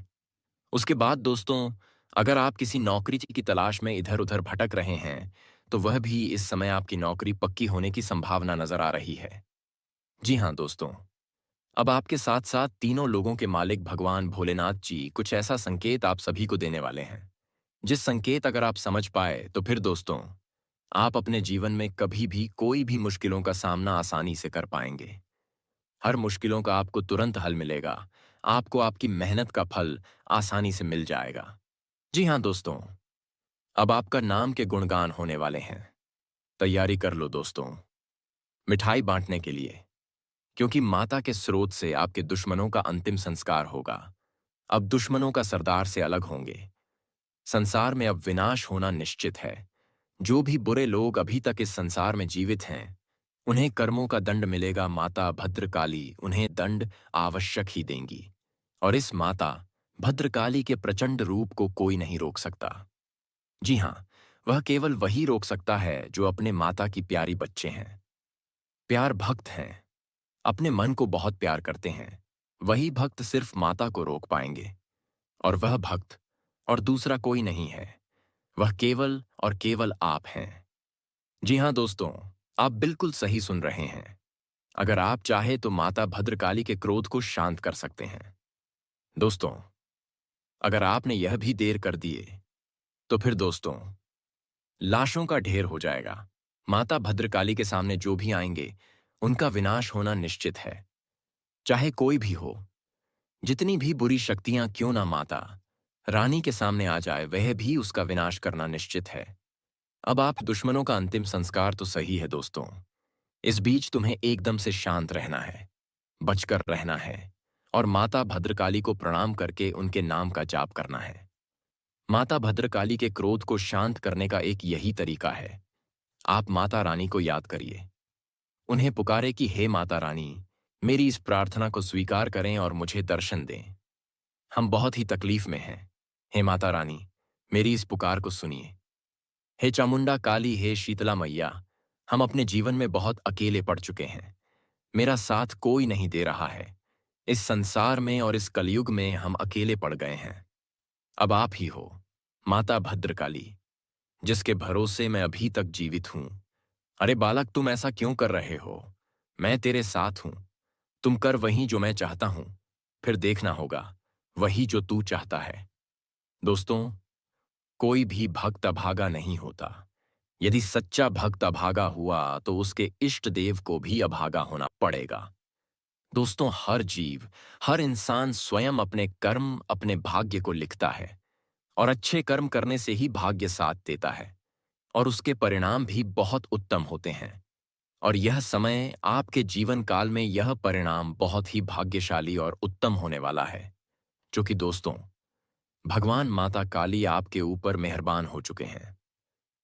उसके बाद दोस्तों, अगर आप किसी नौकरी की तलाश में इधर उधर भटक रहे हैं तो वह भी इस समय आपकी नौकरी पक्की होने की संभावना नजर आ रही है। जी हाँ दोस्तों, अब आपके साथ साथ तीनों लोगों के मालिक भगवान भोलेनाथ जी कुछ ऐसा संकेत आप सभी को देने वाले हैं, जिस संकेत अगर आप समझ पाए तो फिर दोस्तों, आप अपने जीवन में कभी भी कोई भी मुश्किलों का सामना आसानी से कर पाएंगे। हर मुश्किलों का आपको तुरंत हल मिलेगा। आपको आपकी मेहनत का फल आसानी से मिल जाएगा। जी हाँ दोस्तों, अब आपका नाम के गुणगान होने वाले हैं। तैयारी कर लो दोस्तों, मिठाई बांटने के लिए, क्योंकि माता के स्रोत से आपके दुश्मनों का अंतिम संस्कार होगा। अब दुश्मनों का सरदार से अलग होंगे। संसार में अब विनाश होना निश्चित है। जो भी बुरे लोग अभी तक इस संसार में जीवित हैं, उन्हें कर्मों का दंड मिलेगा। माता भद्रकाली उन्हें दंड आवश्यक ही देंगी। और इस माता भद्रकाली के प्रचंड रूप को कोई नहीं रोक सकता। जी हाँ, वह केवल वही रोक सकता है जो अपने माता की प्यारी बच्चे हैं, प्यार भक्त हैं, अपने मन को बहुत प्यार करते हैं। वही भक्त सिर्फ माता को रोक पाएंगे। और वह भक्त और दूसरा कोई नहीं है, वह केवल और केवल आप हैं। जी हाँ दोस्तों, आप बिल्कुल सही सुन रहे हैं। अगर आप चाहे तो माता भद्रकाली के क्रोध को शांत कर सकते हैं। दोस्तों, अगर आपने यह भी देर कर दिए तो फिर दोस्तों लाशों का ढेर हो जाएगा। माता भद्रकाली के सामने जो भी आएंगे उनका विनाश होना निश्चित है, चाहे कोई भी हो। जितनी भी बुरी शक्तियां क्यों ना माता रानी के सामने आ जाए, वह भी उसका विनाश करना निश्चित है। अब आप दुश्मनों का अंतिम संस्कार तो सही है दोस्तों, इस बीच तुम्हें एकदम से शांत रहना है, बचकर रहना है और माता भद्रकाली को प्रणाम करके उनके नाम का जाप करना है। माता भद्रकाली के क्रोध को शांत करने का एक यही तरीका है। आप माता रानी को याद करिए, उन्हें पुकारे कि हे माता रानी, मेरी इस प्रार्थना को स्वीकार करें और मुझे दर्शन दें। हम बहुत ही तकलीफ में हैं। हे माता रानी, मेरी इस पुकार को सुनिए। हे चामुंडा काली, हे शीतला मैया, हम अपने जीवन में बहुत अकेले पड़ चुके हैं। मेरा साथ कोई नहीं दे रहा है। इस संसार में और इस कलयुग में हम अकेले पड़ गए हैं। अब आप ही हो माता भद्रकाली, जिसके भरोसे मैं अभी तक जीवित हूं। अरे बालक, तुम ऐसा क्यों कर रहे हो? मैं तेरे साथ हूं। तुम कर वही जो मैं चाहता हूं, फिर देखना होगा वही जो तू चाहता है। दोस्तों, कोई भी भक्त अभागा नहीं होता। यदि सच्चा भक्त अभागा हुआ तो उसके इष्ट देव को भी अभागा होना पड़ेगा। दोस्तों, हर जीव, हर इंसान स्वयं अपने कर्म, अपने भाग्य को लिखता है और अच्छे कर्म करने से ही भाग्य साथ देता है और उसके परिणाम भी बहुत उत्तम होते हैं। और यह समय आपके जीवन काल में यह परिणाम बहुत ही भाग्यशाली और उत्तम होने वाला है, क्योंकि दोस्तों भगवान माता काली आपके ऊपर मेहरबान हो चुके हैं।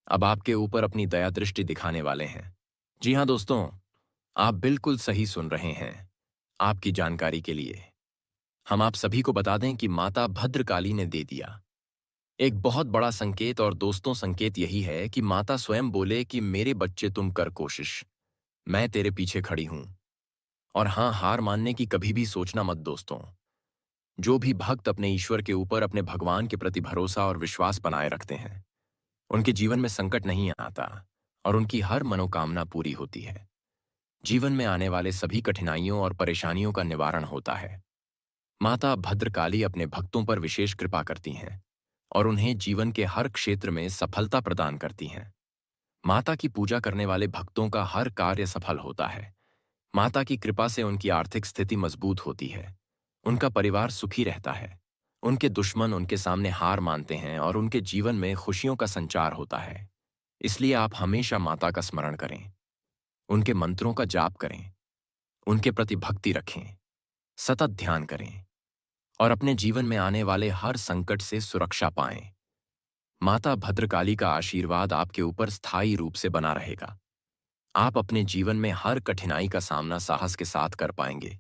अब आपके ऊपर अपनी दया दृष्टि दिखाने वाले हैं। जी हाँ दोस्तों, आप बिल्कुल सही सुन रहे हैं। आपकी जानकारी के लिए हम आप सभी को बता दें कि माता भद्रकाली ने दे दिया एक बहुत बड़ा संकेत। और दोस्तों, संकेत यही है कि माता स्वयं बोले कि मेरे बच्चे, तुम कर कोशिश, मैं तेरे पीछे खड़ी हूं। और हां, हार मानने की कभी भी सोचना मत दोस्तों। जो भी भक्त अपने ईश्वर के ऊपर, अपने भगवान के प्रति भरोसा और विश्वास बनाए रखते हैं, उनके जीवन में संकट नहीं आता और उनकी हर मनोकामना पूरी होती है। जीवन में आने वाले सभी कठिनाइयों और परेशानियों का निवारण होता है। माता भद्रकाली अपने भक्तों पर विशेष कृपा करती हैं और उन्हें जीवन के हर क्षेत्र में सफलता प्रदान करती हैं। माता की पूजा करने वाले भक्तों का हर कार्य सफल होता है। माता की कृपा से उनकी आर्थिक स्थिति मजबूत होती है, उनका परिवार सुखी रहता है, उनके दुश्मन उनके सामने हार मानते हैं और उनके जीवन में खुशियों का संचार होता है। इसलिए आप हमेशा माता का स्मरण करें, उनके मंत्रों का जाप करें, उनके प्रति भक्ति रखें, सतत ध्यान करें और अपने जीवन में आने वाले हर संकट से सुरक्षा पाएं। माता भद्रकाली का आशीर्वाद आपके ऊपर स्थायी रूप से बना रहेगा। आप अपने जीवन में हर कठिनाई का सामना साहस के साथ कर पाएंगे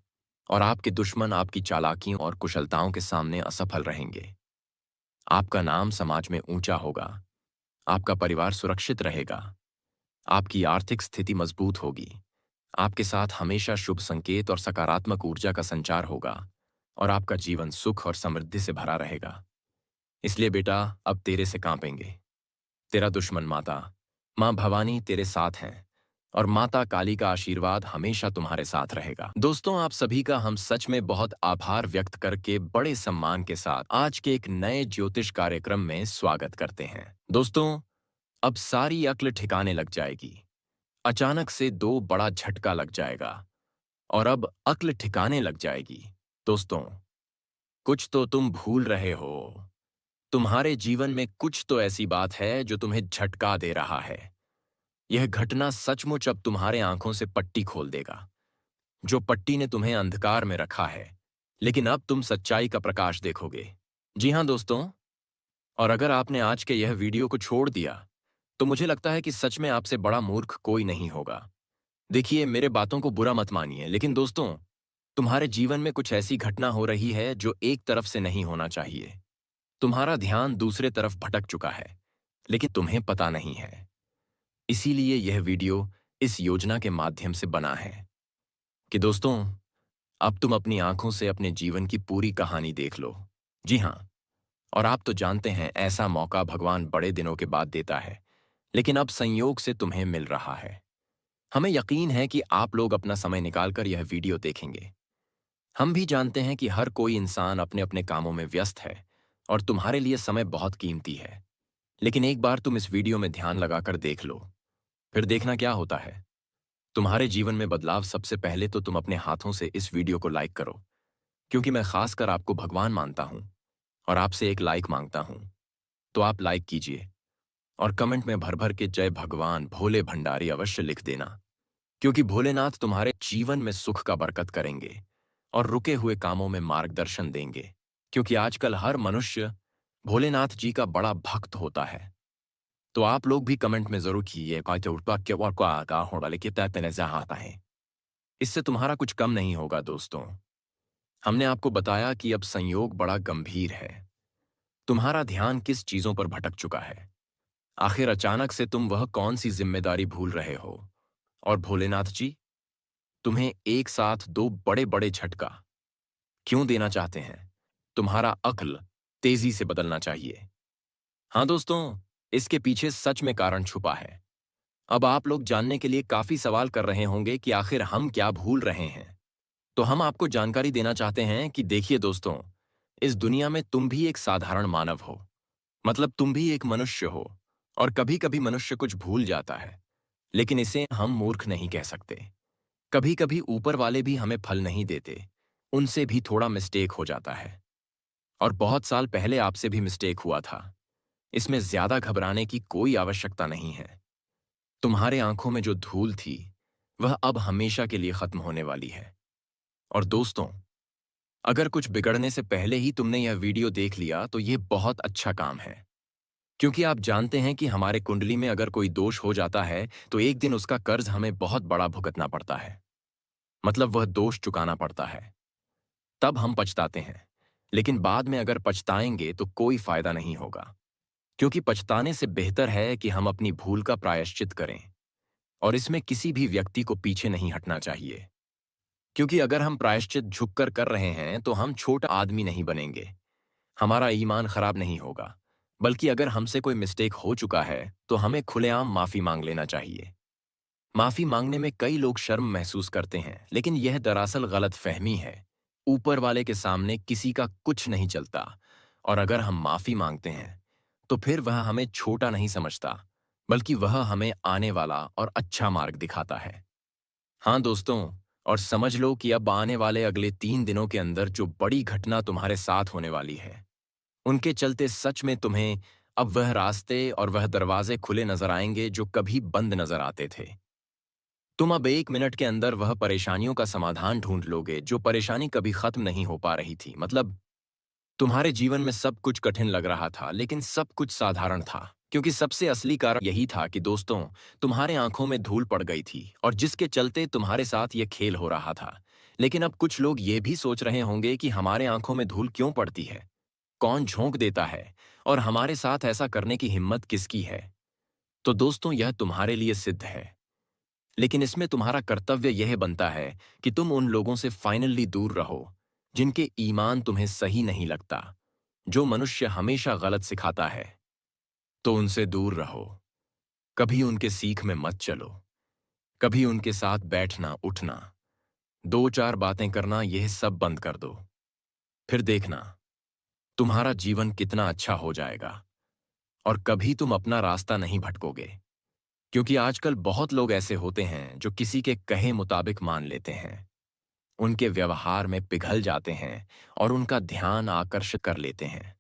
और आपके दुश्मन आपकी चालाकियों और कुशलताओं के सामने असफल रहेंगे। आपका नाम समाज में ऊंचा होगा, आपका परिवार सुरक्षित रहेगा, आपकी आर्थिक स्थिति मजबूत होगी, आपके साथ हमेशा शुभ संकेत और सकारात्मक ऊर्जा का संचार होगा और आपका जीवन सुख और समृद्धि से भरा रहेगा। इसलिए बेटा, अब तेरे से कांपेंगे तेरा दुश्मन माता, मां भवानी तेरे साथ हैं और माता काली का आशीर्वाद हमेशा तुम्हारे साथ रहेगा। दोस्तों, आप सभी का हम सच में बहुत आभार व्यक्त करके बड़े सम्मान के साथ आज के एक नए ज्योतिष कार्यक्रम में स्वागत करते हैं। दोस्तों, अब सारी अक्ल ठिकाने लग जाएगी। अचानक से दो बड़ा झटका लग जाएगा और अब अक्ल ठिकाने लग जाएगी। दोस्तों, कुछ तो तुम भूल रहे हो। तुम्हारे जीवन में कुछ तो ऐसी बात है जो तुम्हें झटका दे रहा है। यह घटना सचमुच अब तुम्हारे आंखों से पट्टी खोल देगा। जो पट्टी ने तुम्हें अंधकार में रखा है, लेकिन अब तुम सच्चाई का प्रकाश देखोगे। जी हाँ दोस्तों, और अगर आपने आज के यह वीडियो को छोड़ दिया, तो मुझे लगता है कि सच में आपसे बड़ा मूर्ख कोई नहीं होगा। देखिए, मेरे बातों को बुरा मत मानिए, लेकिन दोस्तों, तुम्हारे जीवन में कुछ ऐसी घटना हो रही है जो एक तरफ से नहीं होना चाहिए। तुम्हारा ध्यान दूसरे तरफ भटक चुका है, लेकिन तुम्हें पता नहीं है। इसीलिए यह वीडियो इस योजना के माध्यम से बना है कि दोस्तों, अब तुम अपनी आंखों से अपने जीवन की पूरी कहानी देख लो। जी हाँ, और आप तो जानते हैं ऐसा मौका भगवान बड़े दिनों के बाद देता है, लेकिन अब संयोग से तुम्हें मिल रहा है। हमें यकीन है कि आप लोग अपना समय निकालकर यह वीडियो देखेंगे। हम भी जानते हैं कि हर कोई इंसान अपने अपने कामों में व्यस्त है और तुम्हारे लिए समय बहुत कीमती है। लेकिन एक बार तुम इस वीडियो में ध्यान लगाकर देख लो, फिर देखना क्या होता है। तुम्हारे जीवन में बदलाव सबसे पहले तो तुम अपने हाथों से इस वीडियो को लाइक करो, क्योंकि मैं खासकर आपको भगवान मानता हूं और आपसे एक लाइक मांगता हूं। तो आप लाइक कीजिए और कमेंट में भर भर के जय भगवान भोले भंडारी अवश्य लिख देना, क्योंकि भोलेनाथ तुम्हारे जीवन में सुख का बरकत करेंगे और रुके हुए कामों में मार्गदर्शन देंगे, क्योंकि आजकल हर मनुष्य भोलेनाथ जी का बड़ा भक्त होता है। तो आप लोग भी कमेंट में जरूर कीजिए आता है। इससे तुम्हारा कुछ कम नहीं होगा दोस्तों। हमने आपको बताया कि अब संयोग बड़ा गंभीर है। तुम्हारा ध्यान किस चीजों पर भटक चुका है? आखिर अचानक से तुम वह कौन सी जिम्मेदारी भूल रहे हो? और भोलेनाथ जी तुम्हें एक साथ दो बड़े बड़े झटका क्यों देना चाहते हैं? तुम्हारा अक्ल तेजी से बदलना चाहिए। हाँ दोस्तों, इसके पीछे सच में कारण छुपा है। अब आप लोग जानने के लिए काफी सवाल कर रहे होंगे कि आखिर हम क्या भूल रहे हैं। तो हम आपको जानकारी देना चाहते हैं कि देखिए दोस्तों, इस दुनिया में तुम भी एक साधारण मानव हो। मतलब तुम भी एक मनुष्य हो, और कभी कभी मनुष्य कुछ भूल जाता है, लेकिन इसे हम मूर्ख नहीं कह सकते। कभी कभी ऊपर वाले भी हमें फल नहीं देते, उनसे भी थोड़ा मिस्टेक हो जाता है। और बहुत साल पहले आपसे भी मिस्टेक हुआ था। इसमें ज्यादा घबराने की कोई आवश्यकता नहीं है। तुम्हारे आंखों में जो धूल थी, वह अब हमेशा के लिए खत्म होने वाली है। और दोस्तों, अगर कुछ बिगड़ने से पहले ही तुमने यह वीडियो देख लिया तो यह बहुत अच्छा काम है, क्योंकि आप जानते हैं कि हमारे कुंडली में अगर कोई दोष हो जाता है तो एक दिन उसका कर्ज हमें बहुत बड़ा भुगतना पड़ता है। मतलब वह दोष चुकाना पड़ता है। तब हम पछताते हैं, लेकिन बाद में अगर पछताएंगे तो कोई फायदा नहीं होगा, क्योंकि पछताने से बेहतर है कि हम अपनी भूल का प्रायश्चित करें। और इसमें किसी भी व्यक्ति को पीछे नहीं हटना चाहिए, क्योंकि अगर हम प्रायश्चित झुककर कर रहे हैं तो हम छोटा आदमी नहीं बनेंगे, हमारा ईमान खराब नहीं होगा। बल्कि अगर हमसे कोई मिस्टेक हो चुका है तो हमें खुलेआम माफी मांग लेना चाहिए। माफी मांगने में कई लोग शर्म महसूस करते हैं, लेकिन यह दरअसल गलत फहमी है। ऊपर वाले के सामने किसी का कुछ नहीं चलता, और अगर हम माफी मांगते हैं तो फिर वह हमें छोटा नहीं समझता, बल्कि वह हमें आने वाला और अच्छा मार्ग दिखाता है। हाँ दोस्तों, और समझ लो कि अब आने वाले अगले 3 दिनों के अंदर जो बड़ी घटना तुम्हारे साथ होने वाली है, उनके चलते सच में तुम्हें अब वह रास्ते और वह दरवाजे खुले नजर आएंगे जो कभी बंद नजर आते थे। तुम अब 1 मिनट के अंदर वह परेशानियों का समाधान ढूंढ लोगे जो परेशानी कभी खत्म नहीं हो पा रही थी। मतलब तुम्हारे जीवन में सब कुछ कठिन लग रहा था, लेकिन सब कुछ साधारण था, क्योंकि सबसे असली कारण यही था कि दोस्तों, तुम्हारे आंखों में धूल पड़ गई थी और जिसके चलते तुम्हारे साथ यह खेल हो रहा था। लेकिन अब कुछ लोग ये भी सोच रहे होंगे कि हमारे आंखों में धूल क्यों पड़ती है, कौन झोंक देता है, और हमारे साथ ऐसा करने की हिम्मत किसकी है। तो दोस्तों, यह तुम्हारे लिए सिद्ध है, लेकिन इसमें तुम्हारा कर्तव्य यह बनता है कि तुम उन लोगों से फाइनली दूर रहो जिनके ईमान तुम्हें सही नहीं लगता, जो मनुष्य हमेशा गलत सिखाता है। तो उनसे दूर रहो। कभी उनके सीख में मत चलो, कभी उनके साथ बैठना उठना, दो चार बातें करना, यह सब बंद कर दो। फिर देखना तुम्हारा जीवन कितना अच्छा हो जाएगा, और कभी तुम अपना रास्ता नहीं भटकोगे। क्योंकि आजकल बहुत लोग ऐसे होते हैं जो किसी के कहे मुताबिक मान लेते हैं, उनके व्यवहार में पिघल जाते हैं और उनका ध्यान आकर्षित कर लेते हैं।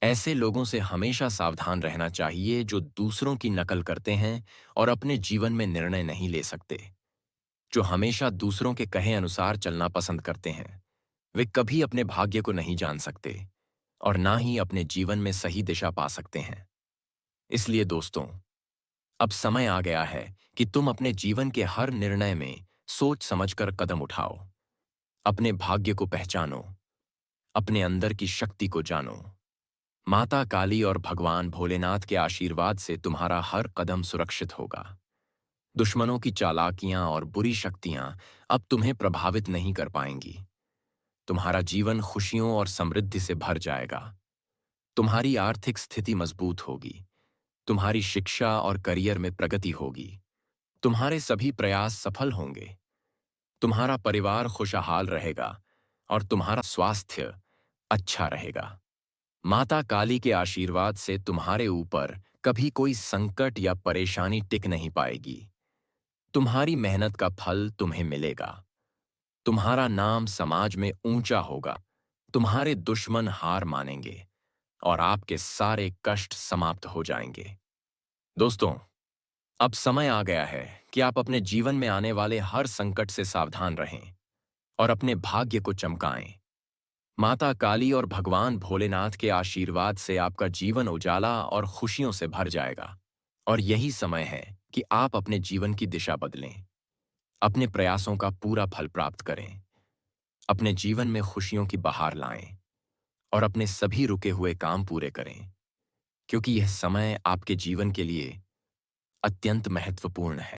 ऐसे लोगों से हमेशा सावधान रहना चाहिए जो दूसरों की नकल करते हैं और अपने जीवन में निर्णय नहीं ले सकते। जो हमेशा दूसरों के कहे अनुसार चलना पसंद करते हैं, वे कभी अपने भाग्य को नहीं जान सकते और ना ही अपने जीवन में सही दिशा पा सकते हैं। इसलिए दोस्तों, अब समय आ गया है कि तुम अपने जीवन के हर निर्णय में सोच समझकर कदम उठाओ। अपने भाग्य को पहचानो, अपने अंदर की शक्ति को जानो। माता काली और भगवान भोलेनाथ के आशीर्वाद से तुम्हारा हर कदम सुरक्षित होगा। दुश्मनों की चालाकियां और बुरी शक्तियां अब तुम्हें प्रभावित नहीं कर पाएंगी। तुम्हारा जीवन खुशियों और समृद्धि से भर जाएगा। तुम्हारी आर्थिक स्थिति मजबूत होगी। तुम्हारी शिक्षा और करियर में प्रगति होगी। तुम्हारे सभी प्रयास सफल होंगे। तुम्हारा परिवार खुशहाल रहेगा और तुम्हारा स्वास्थ्य अच्छा रहेगा। माता काली के आशीर्वाद से तुम्हारे ऊपर कभी कोई संकट या परेशानी टिक नहीं पाएगी। तुम्हारी मेहनत का फल तुम्हें मिलेगा। तुम्हारा नाम समाज में ऊंचा होगा। तुम्हारे दुश्मन हार मानेंगे और आपके सारे कष्ट समाप्त हो जाएंगे। दोस्तों, अब समय आ गया है कि आप अपने जीवन में आने वाले हर संकट से सावधान रहें और अपने भाग्य को चमकाएं। माता काली और भगवान भोलेनाथ के आशीर्वाद से आपका जीवन उजाला और खुशियों से भर जाएगा। और यही समय है कि आप अपने जीवन की दिशा बदलें, अपने प्रयासों का पूरा फल प्राप्त करें, अपने जीवन में खुशियों की बहार लाएं और अपने सभी रुके हुए काम पूरे करें, क्योंकि यह समय आपके जीवन के लिए अत्यंत महत्वपूर्ण है।